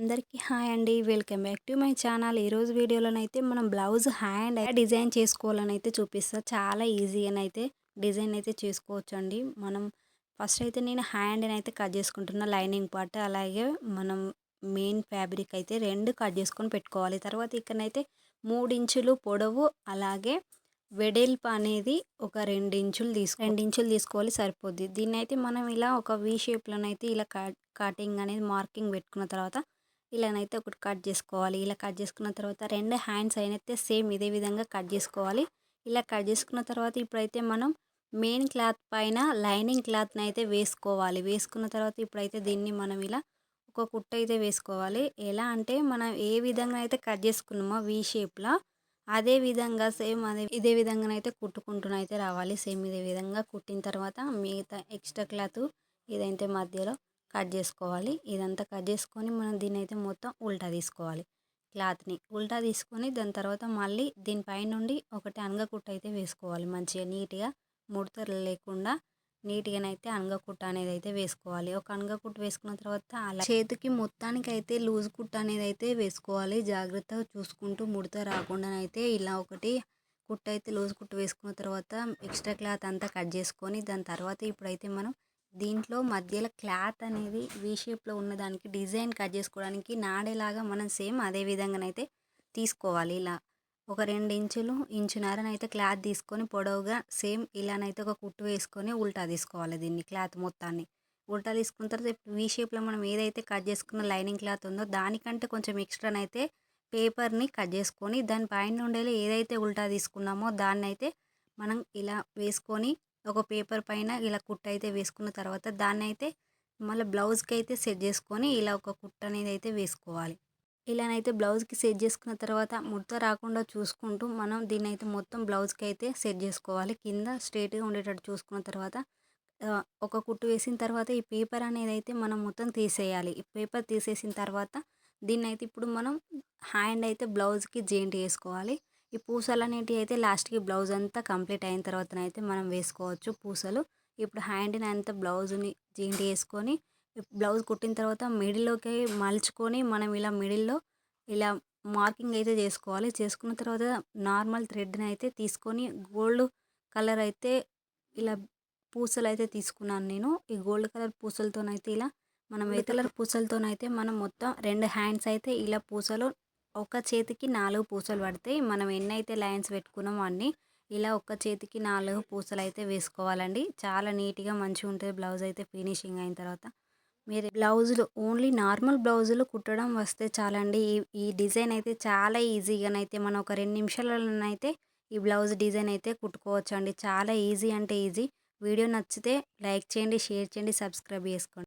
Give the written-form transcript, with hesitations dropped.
అందరికీ హాయ్ అండి. Welcome back to my channel. ఈరోజు వీడియోలోనైతే మనం బ్లౌజ్ హ్యాండ్ డిజైన్ చేసుకోవాలని అయితే చూపిస్తా. చాలా ఈజీగానైతే డిజైన్ అయితే చేసుకోవచ్చండి. మనం ఫస్ట్ అయితే నేను హ్యాండ్ని అయితే కట్ చేసుకుంటున్నా, లైనింగ్ పార్ట్ అలాగే మనం మెయిన్ ఫ్యాబ్రిక్ అయితే రెండు కట్ చేసుకొని పెట్టుకోవాలి. తర్వాత ఇక్కడనైతే 3 ఇంచులు పొడవు అలాగే వెడల్పు అనేది ఒక 2 ఇంచులు 2 ఇంచులు తీసుకోవాలి, సరిపోద్ది. దీన్నైతే మనం ఇలా ఒక వి షేప్లోనైతే ఇలా కటింగ్ అనేది మార్కింగ్ పెట్టుకున్న తర్వాత ఇలానైతే ఒకటి కట్ చేసుకోవాలి. ఇలా కట్ చేసుకున్న తర్వాత 2 హ్యాండ్స్ అయితే సేమ్ ఇదే విధంగా కట్ చేసుకోవాలి. ఇలా కట్ చేసుకున్న తర్వాత ఇప్పుడైతే మనం మెయిన్ క్లాత్ పైన లైనింగ్ క్లాత్ని అయితే వేసుకోవాలి. వేసుకున్న తర్వాత ఇప్పుడైతే దీన్ని మనం ఇలా ఒక కుట్టు అయితే వేసుకోవాలి. ఎలా అంటే మనం ఏ విధంగా అయితే కట్ చేసుకున్నామో వి షేప్లో అదే విధంగా సేమ్ ఇదే విధంగానైతే కుట్టుకుంటూనైతే రావాలి. సేమ్ ఇదే విధంగా కుట్టిన తర్వాత మిగతా ఎక్స్ట్రా క్లాత్ ఇదైతే మధ్యలో కట్ చేసుకోవాలి. ఇదంతా కట్ చేసుకొని మనం దీన్ని అయితే మొత్తం ఉల్టా తీసుకోవాలి. క్లాత్ని ఉల్టా తీసుకొని దాని తర్వాత మళ్ళీ దీనిపై నుండి ఒకటి అనగకుట్టు అయితే వేసుకోవాలి. మంచిగా నీట్గా ముడతలు లేకుండా నీట్గానైతే అనగకుట్టు అనేది అయితే వేసుకోవాలి. ఒక అనగకుట్టు వేసుకున్న తర్వాత అలా చేతికి మొత్తానికి అయితే లూజ్ కుట్టు అనేది అయితే వేసుకోవాలి. జాగ్రత్తగా చూసుకుంటూ ముడత రాకుండా అయితే ఇలా ఒకటి కుట్టు అయితే లూజ్ కుట్టు వేసుకున్న తర్వాత ఎక్స్ట్రా క్లాత్ అంతా కట్ చేసుకొని దాని తర్వాత ఇప్పుడైతే మనం దీంట్లో మధ్యలో క్లాత్ అనేది వి షేప్లో ఉన్నదానికి డిజైన్ కట్ చేసుకోవడానికి నాడేలాగా మనం సేమ్ అదే విధంగానైతే తీసుకోవాలి. ఇలా ఒక 2 ఇంచులు ఇంచున్నరనైతే క్లాత్ తీసుకొని పొడవుగా సేమ్ ఇలానైతే ఒక కుట్టు వేసుకొని ఉల్టా తీసుకోవాలి. దీన్ని క్లాత్ మొత్తాన్ని ఉల్టా తీసుకున్న తర్వాత వి షేప్లో మనం ఏదైతే కట్ చేసుకున్న లైనింగ్ క్లాత్ ఉందో దానికంటే కొంచెం ఎక్స్ట్రానైతే పేపర్ని కట్ చేసుకొని దాని పైన నుండి ఏదైతే ఉల్టా తీసుకున్నామో దాన్ని అయితే మనం ఇలా వేసుకొని ఒక పేపర్ పైన ఇలా కుట్టు అయితే వేసుకున్న తర్వాత దాన్ని అయితే మళ్ళీ బ్లౌజ్కి అయితే సెట్ చేసుకొని ఇలా ఒక కుట్టు అనేది అయితే వేసుకోవాలి. ఇలానైతే బ్లౌజ్కి సెట్ చేసుకున్న తర్వాత ముడత రాకుండా చూసుకుంటూ మనం దీన్ని అయితే మొత్తం బ్లౌజ్కి అయితే సెట్ చేసుకోవాలి. కింద స్ట్రైట్గా ఉండేటట్టు చూసుకున్న తర్వాత ఒక కుట్టు వేసిన తర్వాత ఈ పేపర్ అనేది అయితే మనం మొత్తం తీసేయాలి. ఈ పేపర్ తీసేసిన తర్వాత దీన్ని అయితే ఇప్పుడు మనం హ్యాండ్ అయితే బ్లౌజ్కి జాయింట్ చేసుకోవాలి. ఈ పూసలు అనేటివి అయితే లాస్ట్కి బ్లౌజ్ అంతా కంప్లీట్ అయిన తర్వాతనైతే మనం వేసుకోవచ్చు పూసలు. ఇప్పుడు హ్యాండ్ని అంతా బ్లౌజ్ని జాయింట్ చేసుకొని బ్లౌజ్ కుట్టిన తర్వాత మిడిల్లోకి మలుచుకొని మనం ఇలా మిడిల్లో ఇలా మార్కింగ్ అయితే చేసుకోవాలి. చేసుకున్న తర్వాత నార్మల్ థ్రెడ్ని అయితే తీసుకొని గోల్డ్ కలర్ అయితే ఇలా పూసలు అయితే తీసుకున్నాను నేను. ఈ గోల్డ్ కలర్ పూసలతోనైతే ఇలా మనం ఏ కలర్ పూసలతోనైతే మనం మొత్తం 2 హ్యాండ్స్ అయితే ఇలా పూసలు ఒక చేతికి 4 పూసలు పడతాయి. మనం ఎన్నైతే లైన్స్ పెట్టుకున్నామో అన్నీ ఇలా ఒక్క చేతికి 4 పూసలు అయితే వేసుకోవాలండి. చాలా నీట్గా మంచిగా ఉంటుంది బ్లౌజ్ అయితే ఫినిషింగ్ అయిన తర్వాత. మీరు బ్లౌజులు ఓన్లీ నార్మల్ బ్లౌజులు కుట్టడం వస్తే చాలండి. ఈ డిజైన్ అయితే చాలా ఈజీగానైతే మనం ఒక 2 నిమిషాలలోనైతే ఈ బ్లౌజ్ డిజైన్ అయితే కుట్టుకోవచ్చు అండి. చాలా ఈజీ అంటే ఈజీ. వీడియో నచ్చితే లైక్ చేయండి, షేర్ చేయండి, సబ్స్క్రైబ్ చేసుకోండి.